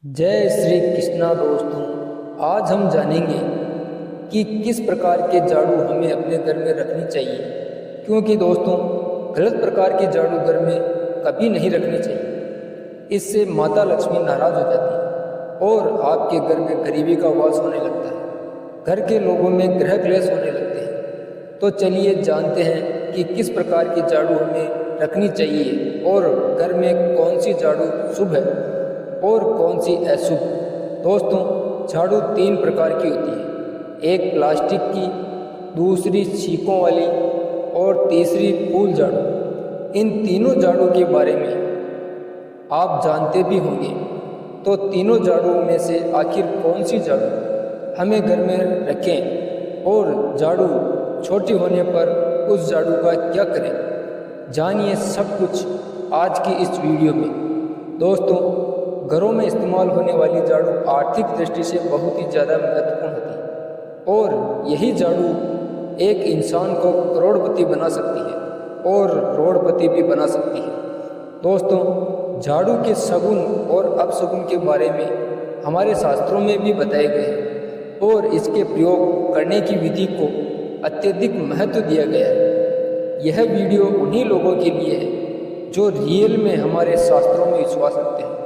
जय श्री कृष्णा दोस्तों। आज हम जानेंगे कि किस प्रकार के झाड़ू हमें अपने घर में रखनी चाहिए, क्योंकि दोस्तों गलत प्रकार की झाड़ू घर में कभी नहीं रखनी चाहिए। इससे माता लक्ष्मी नाराज हो जाती है और आपके घर में गरीबी का वास होने लगता है, घर के लोगों में ग्रह क्लेश होने लगते हैं। तो चलिए जानते हैं कि किस प्रकार की झाड़ू हमें रखनी चाहिए और घर में कौन सी झाड़ू शुभ है और कौन सी अशुभ। दोस्तों झाड़ू तीन प्रकार की होती है, एक प्लास्टिक की, दूसरी छीकों वाली और तीसरी फूल झाड़ू। इन तीनों झाड़ू के बारे में आप जानते भी होंगे। तो तीनों झाड़ू में से आखिर कौन सी झाड़ू हमें घर में रखें और झाड़ू छोटी होने पर उस झाड़ू का क्या करें, जानिए सब कुछ आज की इस वीडियो में। दोस्तों घरों में इस्तेमाल होने वाली झाड़ू आर्थिक दृष्टि से बहुत ही ज़्यादा महत्वपूर्ण होती है और यही झाड़ू एक इंसान को करोड़पति बना सकती है और रोड़पति भी बना सकती है। दोस्तों झाड़ू के सगुन और अपशगुन के बारे में हमारे शास्त्रों में भी बताए गए हैं और इसके प्रयोग करने की विधि को अत्यधिक महत्व दिया गया है। यह वीडियो उन्हीं लोगों के लिए है जो रियल में हमारे शास्त्रों में विश्वास रखते हैं।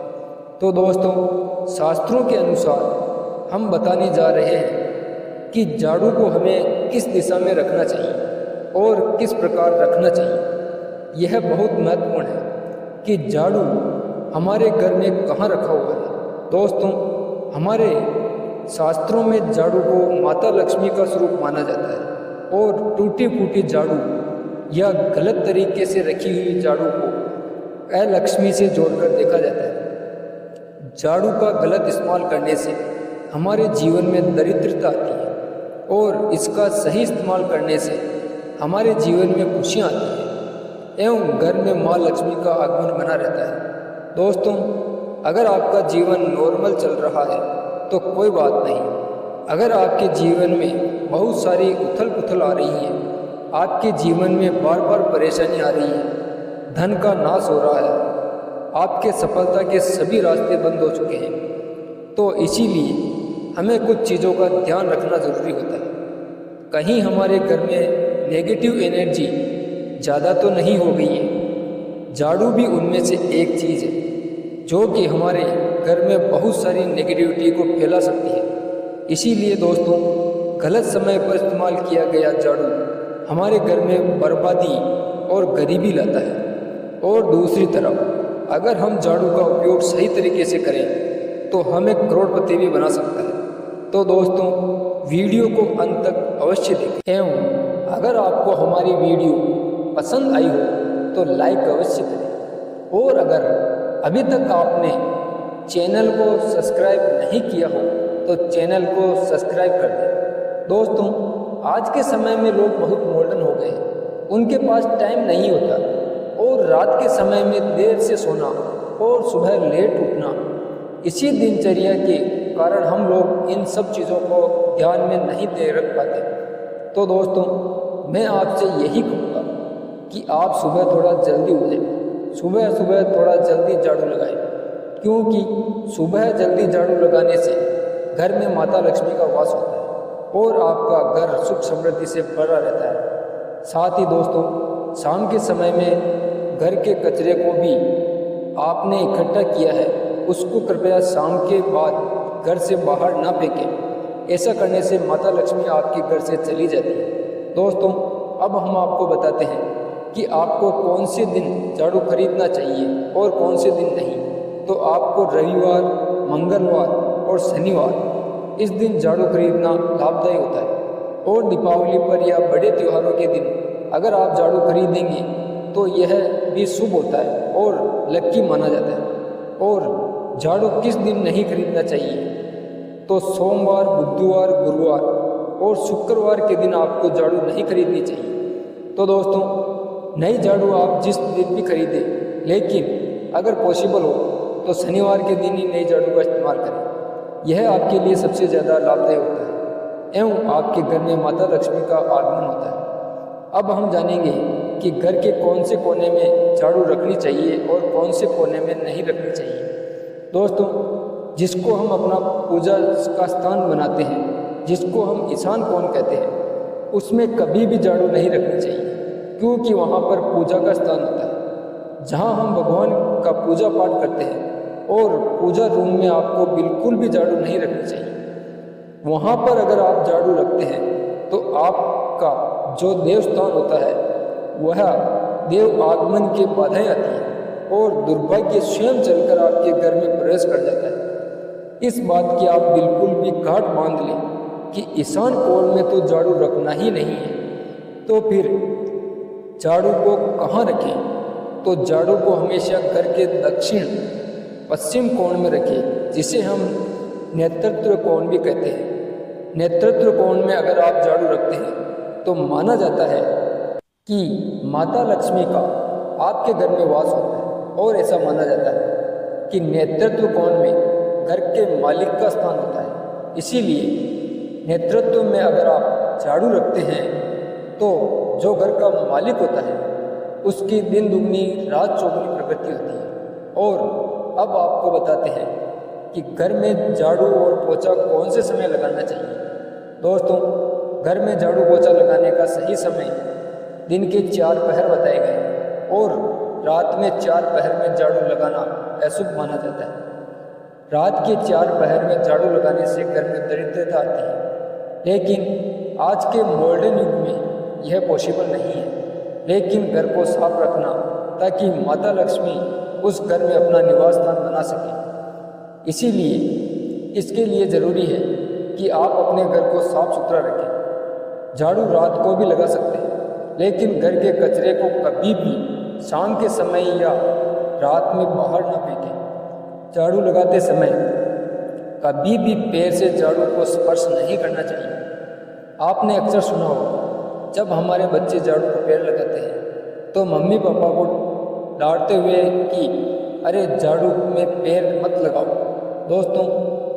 तो दोस्तों शास्त्रों के अनुसार हम बताने जा रहे हैं कि झाड़ू को हमें किस दिशा में रखना चाहिए और किस प्रकार रखना चाहिए। यह बहुत महत्वपूर्ण है कि झाड़ू हमारे घर में कहाँ रखा हुआ है। दोस्तों हमारे शास्त्रों में झाड़ू को माता लक्ष्मी का स्वरूप माना जाता है और टूटी फूटी झाड़ू या गलत तरीके से रखी हुई झाड़ू को अलक्ष्मी से जोड़कर देखा जाता है। झाड़ू का गलत इस्तेमाल करने से हमारे जीवन में दरिद्रता आती है और इसका सही इस्तेमाल करने से हमारे जीवन में खुशियाँ आती हैं एवं घर में माँ लक्ष्मी का आगमन बना रहता है। दोस्तों अगर आपका जीवन नॉर्मल चल रहा है तो कोई बात नहीं। अगर आपके जीवन में बहुत सारी उथल पुथल आ रही है, आपके जीवन में बार बार परेशानी आ रही है, धन का नाश हो रहा है, आपके सफलता के सभी रास्ते बंद हो चुके हैं, तो इसीलिए हमें कुछ चीज़ों का ध्यान रखना ज़रूरी होता है। कहीं हमारे घर में नेगेटिव एनर्जी ज़्यादा तो नहीं हो गई है। झाड़ू भी उनमें से एक चीज़ है जो कि हमारे घर में बहुत सारी नेगेटिविटी को फैला सकती है। इसीलिए दोस्तों गलत समय पर इस्तेमाल किया गया झाड़ू हमारे घर में बर्बादी और गरीबी लाता है और दूसरी तरफ अगर हम झाड़ू का उपयोग सही तरीके से करें तो हमें करोड़पति भी बना सकता है। तो दोस्तों वीडियो को अंत तक अवश्य देखें एवं अगर आपको हमारी वीडियो पसंद आई हो तो लाइक अवश्य करें और अगर अभी तक आपने चैनल को सब्सक्राइब नहीं किया हो तो चैनल को सब्सक्राइब कर दें। दोस्तों आज के समय में लोग बहुत मॉडर्न हो गए हैं, उनके पास टाइम नहीं होता और रात के समय में देर से सोना और सुबह लेट उठना, इसी दिनचर्या के कारण हम लोग इन सब चीज़ों को ध्यान में नहीं दे रख पाते। तो दोस्तों मैं आपसे यही कहूँगा कि आप सुबह थोड़ा जल्दी उठें, सुबह सुबह थोड़ा जल्दी झाड़ू लगाएं, क्योंकि सुबह जल्दी झाड़ू लगाने से घर में माता लक्ष्मी का वास होता है और आपका घर सुख समृद्धि से भरा रहता है। साथ ही दोस्तों शाम के समय में घर के कचरे को भी आपने इकट्ठा किया है उसको कृपया शाम के बाद घर से बाहर ना फेंकें। ऐसा करने से माता लक्ष्मी आपके घर से चली जाती है। दोस्तों अब हम आपको बताते हैं कि आपको कौन से दिन झाड़ू खरीदना चाहिए और कौन से दिन नहीं। तो आपको रविवार, मंगलवार और शनिवार इस दिन झाड़ू खरीदना लाभदायक होता है और दीपावली पर या बड़े त्योहारों के दिन अगर आप झाड़ू खरीदेंगे तो यह भी शुभ होता है और लक्की माना जाता है। और झाड़ू किस दिन नहीं खरीदना चाहिए तो सोमवार, बुधवार, गुरुवार और शुक्रवार के दिन आपको झाड़ू नहीं खरीदनी चाहिए। तो दोस्तों नई झाड़ू आप जिस दिन भी खरीदें, लेकिन अगर पॉसिबल हो तो शनिवार के दिन ही नई झाड़ू का इस्तेमाल करें। यह आपके लिए सबसे ज़्यादा लाभदायक होता है एवं आपके घर में माता लक्ष्मी का आगमन होता है। अब हम जानेंगे कि घर के कौन से कोने में झाड़ू रखनी चाहिए और कौन से कोने में नहीं रखनी चाहिए। दोस्तों जिसको हम अपना पूजा का स्थान बनाते हैं, जिसको हम ईशान कोण कहते हैं, उसमें कभी भी झाड़ू नहीं रखनी चाहिए, क्योंकि वहाँ पर पूजा का स्थान होता है जहाँ हम भगवान का पूजा पाठ करते हैं। और पूजा रूम में आपको बिल्कुल भी झाड़ू नहीं रखनी चाहिए। वहाँ पर अगर आप झाड़ू रखते हैं तो आपका जो देव स्थान होता है वह देव आगमन की बाधाएं आती हैं और दुर्भाग्य स्वयं चलकर आपके घर में प्रवेश कर जाता है। इस बात की आप बिल्कुल भी गांठ बांध लें कि ईशान कोण में तो झाड़ू रखना ही नहीं है। तो फिर झाड़ू को कहाँ रखें? तो झाड़ू को हमेशा घर के दक्षिण पश्चिम कोण में रखें, जिसे हम नेतृत्व कोण भी कहते हैं। नेतृत्व कोण में अगर आप झाड़ू रखते हैं तो माना जाता है कि माता लक्ष्मी का आपके घर में वास होता है। और ऐसा माना जाता है कि नेतृत्व कोण में घर के मालिक का स्थान होता है। इसीलिए नेतृत्व में अगर आप झाड़ू रखते हैं तो जो घर का मालिक होता है उसकी दिन दुगनी रात चौगुनी प्रगति होती है। और अब आपको बताते हैं कि घर में झाड़ू और पोछा कौन से समय लगाना चाहिए। दोस्तों, घर में झाड़ू पोछा लगाने का सही समय दिन के 4 पहर बताए गए हैं और रात में 4 पहर में झाड़ू लगाना अशुभ माना जाता है। रात के 4 पहर में झाड़ू लगाने से घर में दरिद्रता आती है, लेकिन आज के मॉडर्न युग में यह पॉसिबल नहीं है। लेकिन घर को साफ रखना ताकि माता लक्ष्मी उस घर में अपना निवास स्थान बना सके। इसीलिए इसके लिए ज़रूरी है कि आप अपने घर को साफ सुथरा रखें। झाड़ू रात को भी लगा सकते हैं, लेकिन घर के कचरे को कभी भी शाम के समय या रात में बाहर ना फेंकें। झाड़ू लगाते समय कभी भी पैर से झाड़ू को स्पर्श नहीं करना चाहिए। आपने अक्सर सुना होगा, जब हमारे बच्चे झाड़ू को पैर लगाते हैं तो मम्मी पापा को डांटते हुए कि अरे झाड़ू में पैर मत लगाओ। दोस्तों,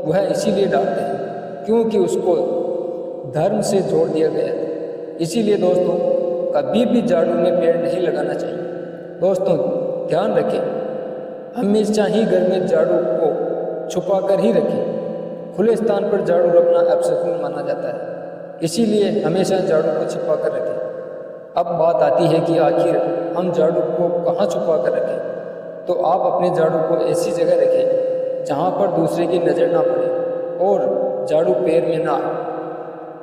वह इसीलिए डांटते हैं क्योंकि उसको धर्म से जोड़ दिया गया है। इसीलिए दोस्तों, कभी भी झाड़ू में पैर नहीं लगाना चाहिए। दोस्तों, ध्यान रखें, हमेशा ही घर में झाड़ू को छुपा कर ही रखें। खुले स्थान पर झाड़ू रखना अपशकुन माना जाता है, इसीलिए हमेशा झाड़ू को छिपा कर रखें। अब बात आती है कि आखिर हम झाड़ू को कहाँ छुपा कर रखें। तो आप अपने झाड़ू को ऐसी जगह रखें जहाँ पर दूसरे की नज़र ना पड़े और झाड़ू पैर में ना आए।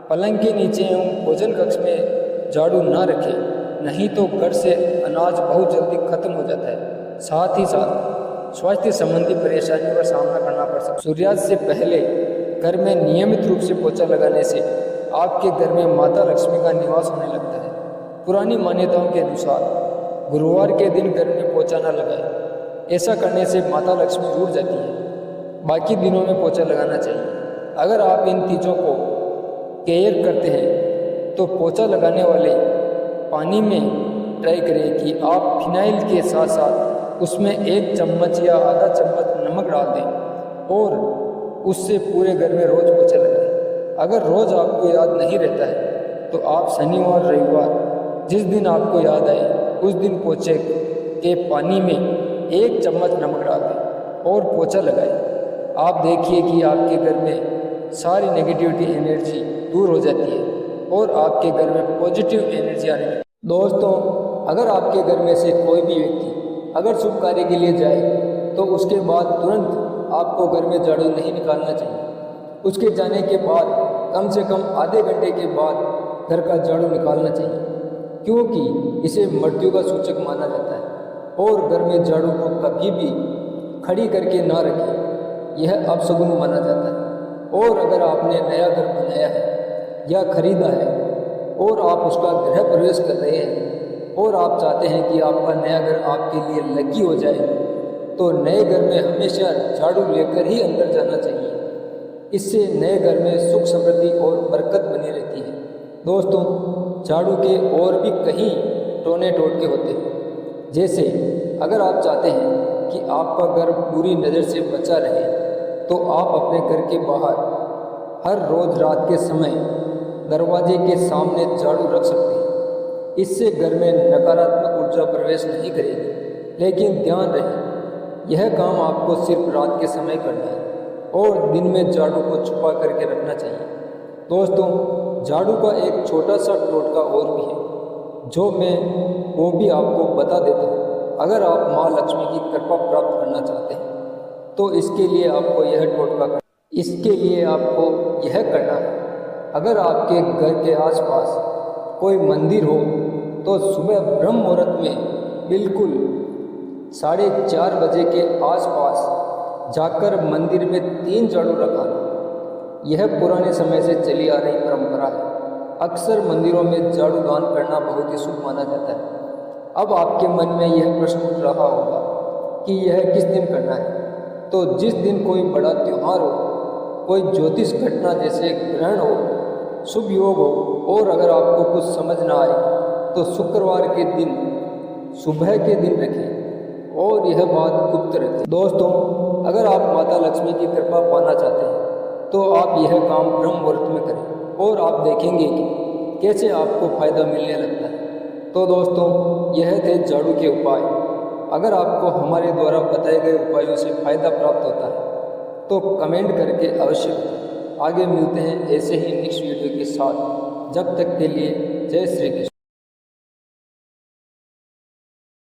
पलंग के नीचे एवं भोजन कक्ष में झाड़ू ना रखें, नहीं तो घर से अनाज बहुत जल्दी खत्म हो जाता है। साथ ही साथ स्वास्थ्य संबंधी परेशानियों का सामना करना पड़ सकता है। सूर्यास्त से पहले घर में नियमित रूप से पोछा लगाने से आपके घर में माता लक्ष्मी का निवास होने लगता है। पुरानी मान्यताओं के अनुसार गुरुवार के दिन घर में पोछा न लगाएं। ऐसा करने से माता लक्ष्मी रूठ जाती है। बाकी दिनों में पोछा लगाना चाहिए। अगर आप इन चीज़ों को केयर करते हैं तो पोछा लगाने वाले पानी में ट्राई करें कि आप फिनाइल के साथ साथ उसमें 1 चम्मच या आधा चम्मच नमक डाल दें और उससे पूरे घर में रोज़ पोछा लगाएं। अगर रोज़ आपको याद नहीं रहता है तो आप शनिवार रविवार जिस दिन आपको याद आए उस दिन पोछे के पानी में 1 चम्मच नमक डाल दें और पोछा लगाएं। आप देखिए कि आपके घर में सारी नेगेटिविटी एनर्जी दूर हो जाती है और आपके घर में पॉजिटिव एनर्जी आने लगती है। दोस्तों, अगर आपके घर में से कोई भी व्यक्ति अगर शुभ कार्य के लिए जाए तो उसके बाद तुरंत आपको घर में झाड़ू नहीं निकालना चाहिए। उसके जाने के बाद कम से कम आधे घंटे के बाद घर का झाड़ू निकालना चाहिए, क्योंकि इसे मृत्यु का सूचक माना जाता है। और घर में झाड़ू को कभी भी खड़ी करके ना रखें, यह अपशगुन माना जाता है। और अगर आपने नया घर बनाया है या खरीदा है और आप उसका गृह प्रवेश कर रहे हैं और आप चाहते हैं कि आपका नया घर आपके लिए लकी हो जाए, तो नए घर में हमेशा झाड़ू लेकर ही अंदर जाना चाहिए। इससे नए घर में सुख समृद्धि और बरकत बनी रहती है। दोस्तों, झाड़ू के और भी कई टोने टोटके होते हैं। जैसे अगर आप चाहते हैं कि आपका घर बुरी नज़र से बचा रहे तो आप अपने घर के बाहर हर रोज़ रात के समय दरवाजे के सामने झाड़ू रख सकते हैं। इससे घर में नकारात्मक ऊर्जा प्रवेश नहीं करेगी। लेकिन ध्यान रहे, यह काम आपको सिर्फ रात के समय करना है। और दिन में झाड़ू को छुपा करके रखना चाहिए। दोस्तों, झाड़ू का एक छोटा सा टोटका और भी है जो मैं वो भी आपको बता देता हूँ। अगर आप माँ लक्ष्मी की कृपा प्राप्त करना चाहते हैं तो इसके लिए आपको यह करना है। अगर आपके घर के आसपास कोई मंदिर हो तो सुबह ब्रह्म मुहूर्त में बिल्कुल 4:30 बजे के आसपास जाकर मंदिर में 3 झाड़ू रखाना। यह पुराने समय से चली आ रही परंपरा है। अक्सर मंदिरों में झाड़ू दान करना बहुत ही शुभ माना जाता है। अब आपके मन में यह प्रश्न उठ रहा होगा कि यह किस दिन करना है। तो जिस दिन कोई बड़ा त्यौहार हो, कोई ज्योतिष घटना जैसे ग्रहण हो, शुभ योग हो, और अगर आपको कुछ समझ ना आए तो शुक्रवार के दिन सुबह के दिन रखें और यह बात गुप्त रखें। दोस्तों, अगर आप माता लक्ष्मी की कृपा पाना चाहते हैं तो आप यह काम ब्रह्म मुहूर्त में करें और आप देखेंगे कि कैसे आपको फ़ायदा मिलने लगता है। तो दोस्तों, यह थे झाड़ू के उपाय। अगर आपको हमारे द्वारा बताए गए उपायों से फ़ायदा प्राप्त होता है तो कमेंट करके अवश्य बताएं। आगे मिलते हैं ऐसे ही नेक्स्ट वीडियो के साथ। जब तक के लिए जय श्री कृष्ण।